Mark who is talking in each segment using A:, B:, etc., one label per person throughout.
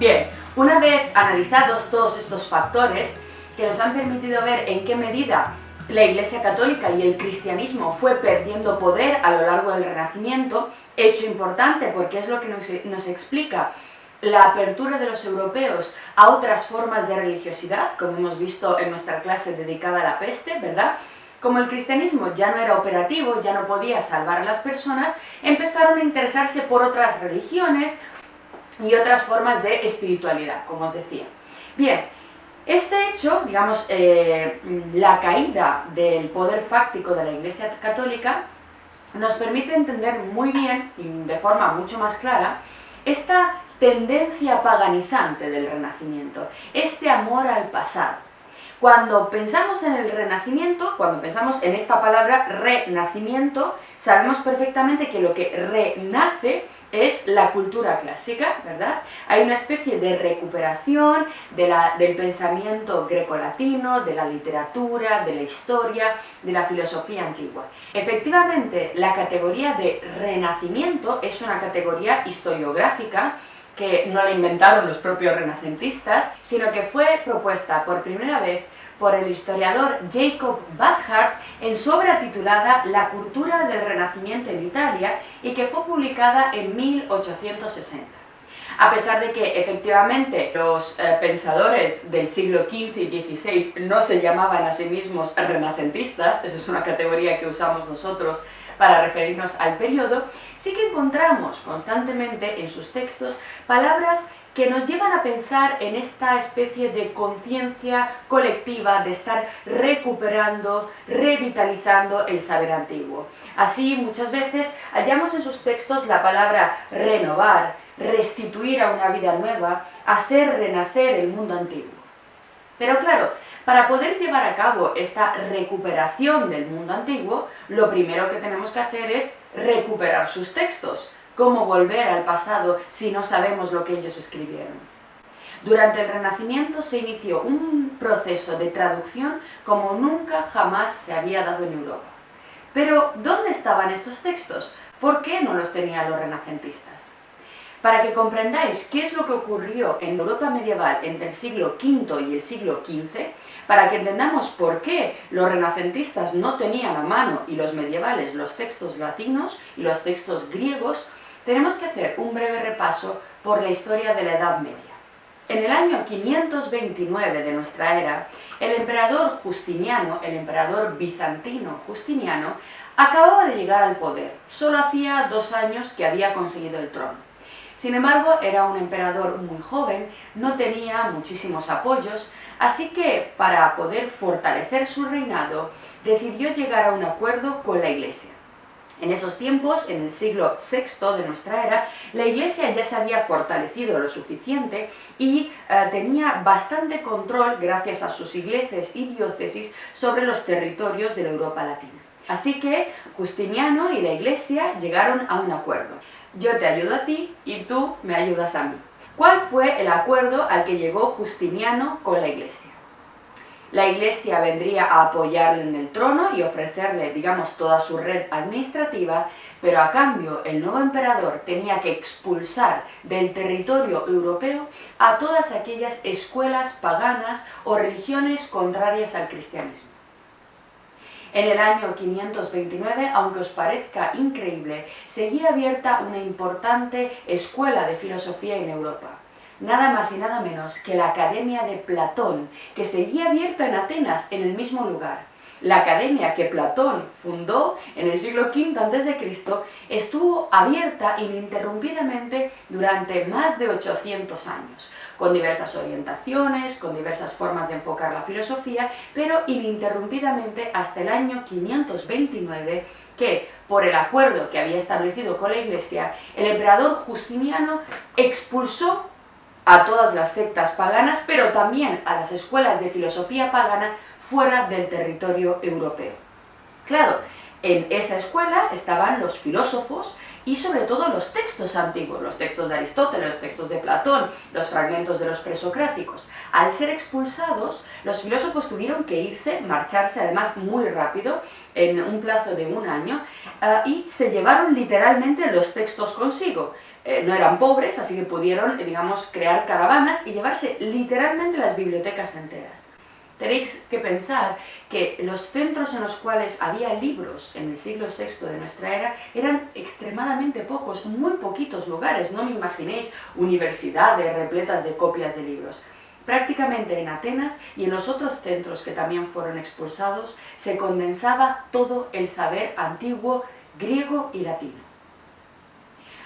A: Bien, una vez analizados todos estos factores que nos han permitido ver en qué medida la Iglesia Católica y el cristianismo fue perdiendo poder a lo largo del Renacimiento, hecho importante porque es lo que nos explica la apertura de los europeos a otras formas de religiosidad, como hemos visto en nuestra clase dedicada a la peste, ¿verdad? Como el cristianismo ya no era operativo, ya no podía salvar a las personas, empezaron a interesarse por otras religiones y otras formas de espiritualidad, como os decía. Bien, este hecho, digamos, la caída del poder fáctico de la Iglesia Católica, nos permite entender muy bien y de forma mucho más clara esta tendencia paganizante del Renacimiento, este amor al pasado. Cuando pensamos en el Renacimiento, cuando pensamos en esta palabra renacimiento, sabemos perfectamente que lo que renace es la cultura clásica, ¿verdad? Hay una especie de recuperación del pensamiento grecolatino, de la literatura, de la historia, de la filosofía antigua. Efectivamente, la categoría de renacimiento es una categoría historiográfica que no la inventaron los propios renacentistas, sino que fue propuesta por primera vez por el historiador Jacob Burckhardt en su obra titulada La cultura del Renacimiento en Italia y que fue publicada en 1860. A pesar de que efectivamente los pensadores del siglo XV y XVI no se llamaban a sí mismos renacentistas, esa es una categoría que usamos nosotros para referirnos al periodo, sí que encontramos constantemente en sus textos palabras que nos llevan a pensar en esta especie de conciencia colectiva, de estar recuperando, revitalizando el saber antiguo. Así, muchas veces hallamos en sus textos la palabra renovar, restituir a una vida nueva, hacer renacer el mundo antiguo. Pero claro, para poder llevar a cabo esta recuperación del mundo antiguo, lo primero que tenemos que hacer es recuperar sus textos. ¿Cómo volver al pasado si no sabemos lo que ellos escribieron? Durante el Renacimiento se inició un proceso de traducción como nunca jamás se había dado en Europa. Pero, ¿dónde estaban estos textos? ¿Por qué no los tenían los renacentistas? Para que comprendáis qué es lo que ocurrió en Europa medieval entre el siglo V y el siglo XV, para que entendamos por qué los renacentistas no tenían a mano y los medievales los textos latinos y los textos griegos, tenemos que hacer un breve repaso por la historia de la Edad Media. En el año 529 de nuestra era, el emperador Justiniano, el emperador bizantino Justiniano, acababa de llegar al poder. Solo hacía 2 años que había conseguido el trono. Sin embargo, era un emperador muy joven, no tenía muchísimos apoyos, así que para poder fortalecer su reinado, decidió llegar a un acuerdo con la Iglesia. En esos tiempos, en el siglo VI de nuestra era, la Iglesia ya se había fortalecido lo suficiente y tenía bastante control, gracias a sus iglesias y diócesis, sobre los territorios de la Europa latina. Así que Justiniano y la Iglesia llegaron a un acuerdo. Yo te ayudo a ti y tú me ayudas a mí. ¿Cuál fue el acuerdo al que llegó Justiniano con la Iglesia? La Iglesia vendría a apoyarle en el trono y ofrecerle, digamos, toda su red administrativa, pero a cambio el nuevo emperador tenía que expulsar del territorio europeo a todas aquellas escuelas paganas o religiones contrarias al cristianismo. En el año 529, aunque os parezca increíble, seguía abierta una importante escuela de filosofía en Europa. Nada más y nada menos que la Academia de Platón, que seguía abierta en Atenas, en el mismo lugar. La academia que Platón fundó en el siglo V a.C. estuvo abierta ininterrumpidamente durante más de 800 años, con diversas orientaciones, con diversas formas de enfocar la filosofía, pero ininterrumpidamente hasta el año 529, que, por el acuerdo que había establecido con la Iglesia, el emperador Justiniano expulsó a todas las sectas paganas, pero también a las escuelas de filosofía pagana fuera del territorio europeo. Claro, en esa escuela estaban los filósofos y sobre todo los textos antiguos, los textos de Aristóteles, los textos de Platón, los fragmentos de los presocráticos. Al ser expulsados, los filósofos tuvieron que irse, marcharse además muy rápido, en un plazo de un año, y se llevaron literalmente los textos consigo. No eran pobres, así que pudieron, digamos, crear caravanas y llevarse literalmente las bibliotecas enteras. Tenéis que pensar que los centros en los cuales había libros en el siglo VI de nuestra era eran extremadamente pocos, muy poquitos lugares. No me imaginéis universidades repletas de copias de libros. Prácticamente en Atenas y en los otros centros que también fueron expulsados se condensaba todo el saber antiguo griego y latino.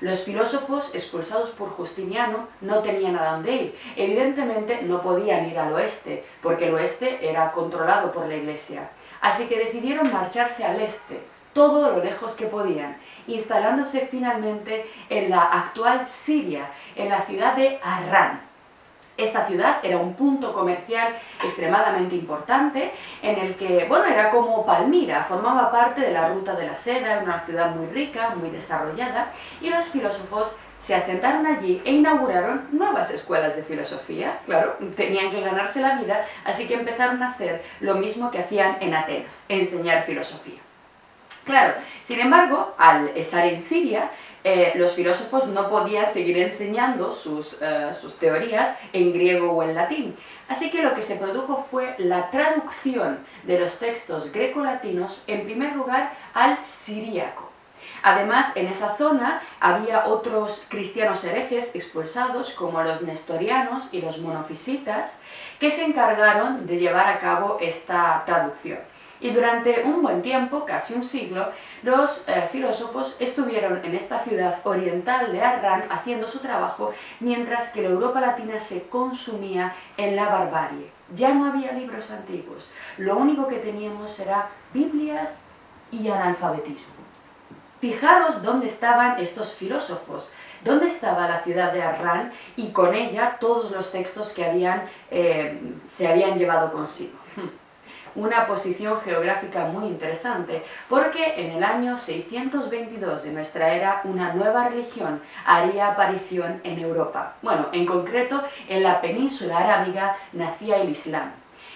A: Los filósofos expulsados por Justiniano no tenían a dónde ir. Evidentemente no podían ir al oeste, porque el oeste era controlado por la Iglesia. Así que decidieron marcharse al este, todo lo lejos que podían, instalándose finalmente en la actual Siria, en la ciudad de Harrán. Esta ciudad era un punto comercial extremadamente importante en el que, bueno, era como Palmira, formaba parte de la ruta de la seda, era una ciudad muy rica, muy desarrollada, y los filósofos se asentaron allí e inauguraron nuevas escuelas de filosofía. Claro, tenían que ganarse la vida, así que empezaron a hacer lo mismo que hacían en Atenas, enseñar filosofía. Claro, sin embargo, al estar en Siria, los filósofos no podían seguir enseñando sus teorías en griego o en latín. Así que lo que se produjo fue la traducción de los textos grecolatinos, en primer lugar, al siríaco. Además, en esa zona había otros cristianos herejes expulsados, como los nestorianos y los monofisitas, que se encargaron de llevar a cabo esta traducción. Y durante un buen tiempo, casi un siglo, los filósofos estuvieron en esta ciudad oriental de Harrán haciendo su trabajo, mientras que la Europa latina se consumía en la barbarie. Ya no había libros antiguos, lo único que teníamos era Biblias y analfabetismo. Fijaros dónde estaban estos filósofos, dónde estaba la ciudad de Harrán y con ella todos los textos que se habían llevado consigo. Una posición geográfica muy interesante, porque en el año 622 de nuestra era una nueva religión haría aparición en Europa. Bueno, en concreto en la península arábiga nacía el Islam.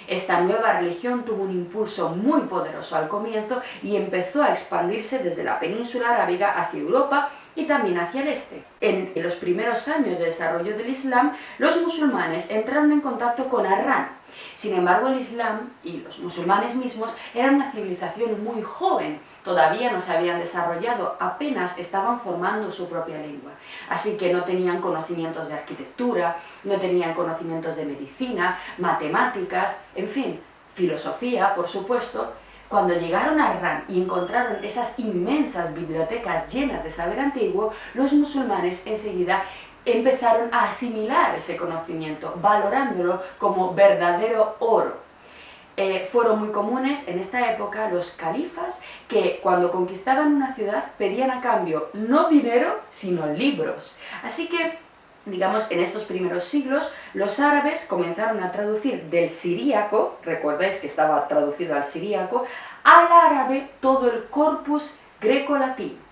A: Esta nueva religión tuvo un impulso muy poderoso al comienzo y empezó a expandirse desde la península arábiga hacia Europa y también hacia el este. En los primeros años de desarrollo del Islam, los musulmanes entraron en contacto con Harrán. Sin embargo, el Islam y los musulmanes mismos eran una civilización muy joven, todavía no se habían desarrollado, apenas estaban formando su propia lengua. Así que no tenían conocimientos de arquitectura, no tenían conocimientos de medicina, matemáticas, en fin, filosofía, por supuesto. Cuando llegaron a Harrán y encontraron esas inmensas bibliotecas llenas de saber antiguo, los musulmanes enseguida empezaron a asimilar ese conocimiento, valorándolo como verdadero oro. Fueron muy comunes en esta época los califas que cuando conquistaban una ciudad pedían a cambio no dinero, sino libros. Así que, digamos, en estos primeros siglos, los árabes comenzaron a traducir del siríaco, recordáis que estaba traducido al siríaco, al árabe todo el corpus greco-latino.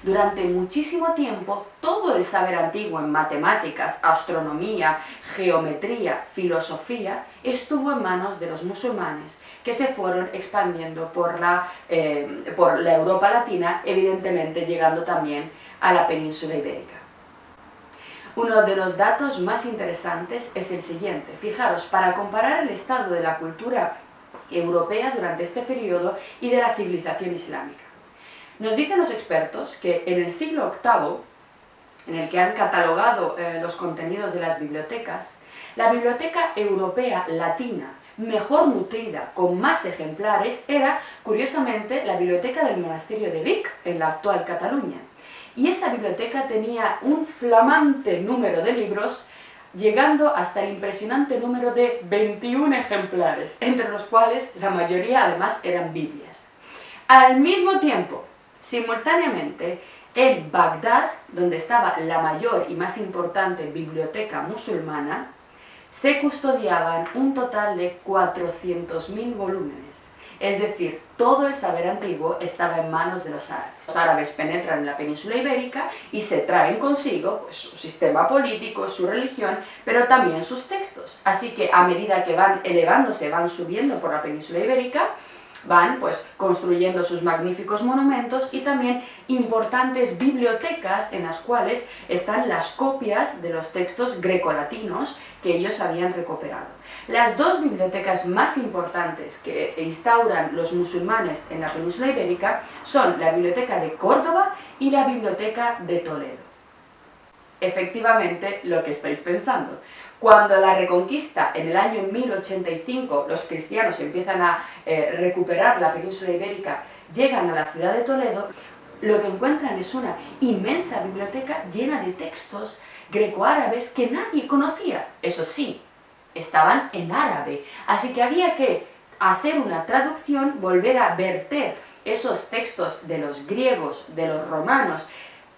A: Durante muchísimo tiempo, todo el saber antiguo en matemáticas, astronomía, geometría, filosofía, estuvo en manos de los musulmanes, que se fueron expandiendo por la Europa latina, evidentemente llegando también a la península ibérica. Uno de los datos más interesantes es el siguiente. Fijaros, para comparar el estado de la cultura europea durante este periodo y de la civilización islámica. Nos dicen los expertos que en el siglo VIII, en el que han catalogado los contenidos de las bibliotecas, la biblioteca europea latina mejor nutrida, con más ejemplares, era, curiosamente, la biblioteca del monasterio de Vic, en la actual Cataluña. Y esa biblioteca tenía un flamante número de libros, llegando hasta el impresionante número de 21 ejemplares, entre los cuales la mayoría además eran Biblias. Al mismo tiempo, simultáneamente, en Bagdad, donde estaba la mayor y más importante biblioteca musulmana, se custodiaban un total de 400.000 volúmenes. Es decir, todo el saber antiguo estaba en manos de los árabes. Los árabes penetran en la península ibérica y se traen consigo pues, su sistema político, su religión, pero también sus textos. Así que a medida que van elevándose, van subiendo por la península ibérica, van pues construyendo sus magníficos monumentos y también importantes bibliotecas en las cuales están las copias de los textos grecolatinos que ellos habían recuperado. Las dos bibliotecas más importantes que instauran los musulmanes en la península ibérica son la Biblioteca de Córdoba y la Biblioteca de Toledo. Efectivamente, lo que estáis pensando. Cuando la Reconquista, en el año 1085, los cristianos empiezan a recuperar la península ibérica, llegan a la ciudad de Toledo, lo que encuentran es una inmensa biblioteca llena de textos grecoárabes que nadie conocía. Eso sí, estaban en árabe, así que había que hacer una traducción, volver a verter esos textos de los griegos, de los romanos,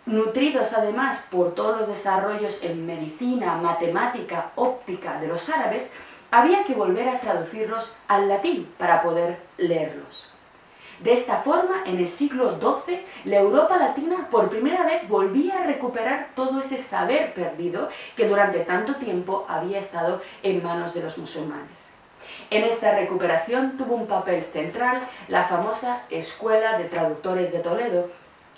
A: nutridos además por todos los desarrollos en medicina, matemática, óptica de los árabes, había que volver a traducirlos al latín para poder leerlos. De esta forma, en el siglo XII, la Europa latina por primera vez volvía a recuperar todo ese saber perdido que durante tanto tiempo había estado en manos de los musulmanes. En esta recuperación tuvo un papel central la famosa Escuela de Traductores de Toledo,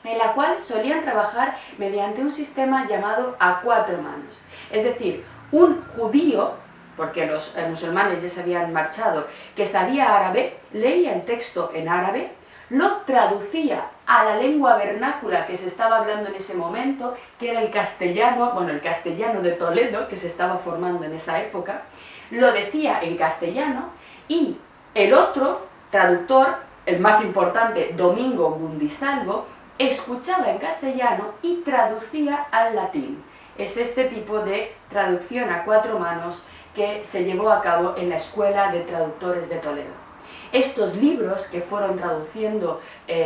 A: en la cual solían trabajar mediante un sistema llamado a cuatro manos. Es decir, un judío, porque los musulmanes ya se habían marchado, que sabía árabe, leía el texto en árabe, lo traducía a la lengua vernácula que se estaba hablando en ese momento, que era el castellano, bueno, el castellano de Toledo, que se estaba formando en esa época, lo decía en castellano, y el otro traductor, el más importante, Domingo Mundisalvo, escuchaba en castellano y traducía al latín. Es este tipo de traducción a cuatro manos que se llevó a cabo en la Escuela de Traductores de Toledo. Estos libros que fueron traduciendo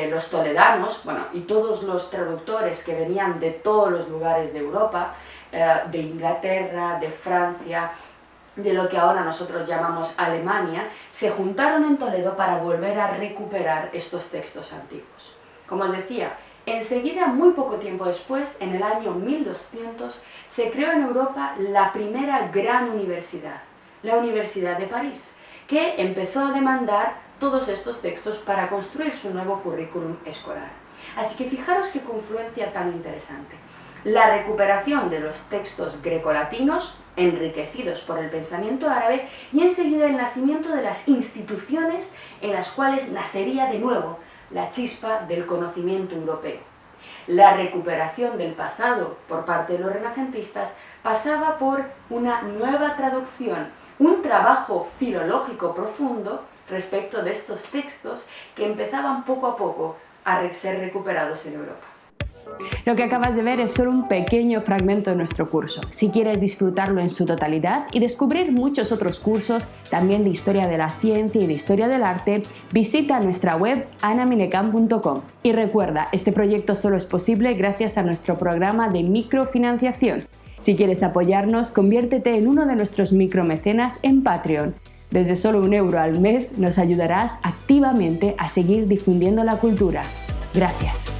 A: los toledanos, bueno, y todos los traductores que venían de todos los lugares de Europa, de Inglaterra, de Francia, de lo que ahora nosotros llamamos Alemania, se juntaron en Toledo para volver a recuperar estos textos antiguos. Como os decía, enseguida, muy poco tiempo después, en el año 1200, se creó en Europa la primera gran universidad, la Universidad de París, que empezó a demandar todos estos textos para construir su nuevo currículum escolar. Así que fijaros qué confluencia tan interesante. La recuperación de los textos grecolatinos, enriquecidos por el pensamiento árabe, y enseguida el nacimiento de las instituciones en las cuales nacería de nuevo la chispa del conocimiento europeo. La recuperación del pasado por parte de los renacentistas pasaba por una nueva traducción, un trabajo filológico profundo respecto de estos textos que empezaban poco a poco a ser recuperados en Europa.
B: Lo que acabas de ver es solo un pequeño fragmento de nuestro curso. Si quieres disfrutarlo en su totalidad y descubrir muchos otros cursos, también de historia de la ciencia y de historia del arte, visita nuestra web anaminecam.com. Y recuerda, este proyecto solo es posible gracias a nuestro programa de microfinanciación. Si quieres apoyarnos, conviértete en uno de nuestros micromecenas en Patreon. Desde solo €1 al mes nos ayudarás activamente a seguir difundiendo la cultura. Gracias.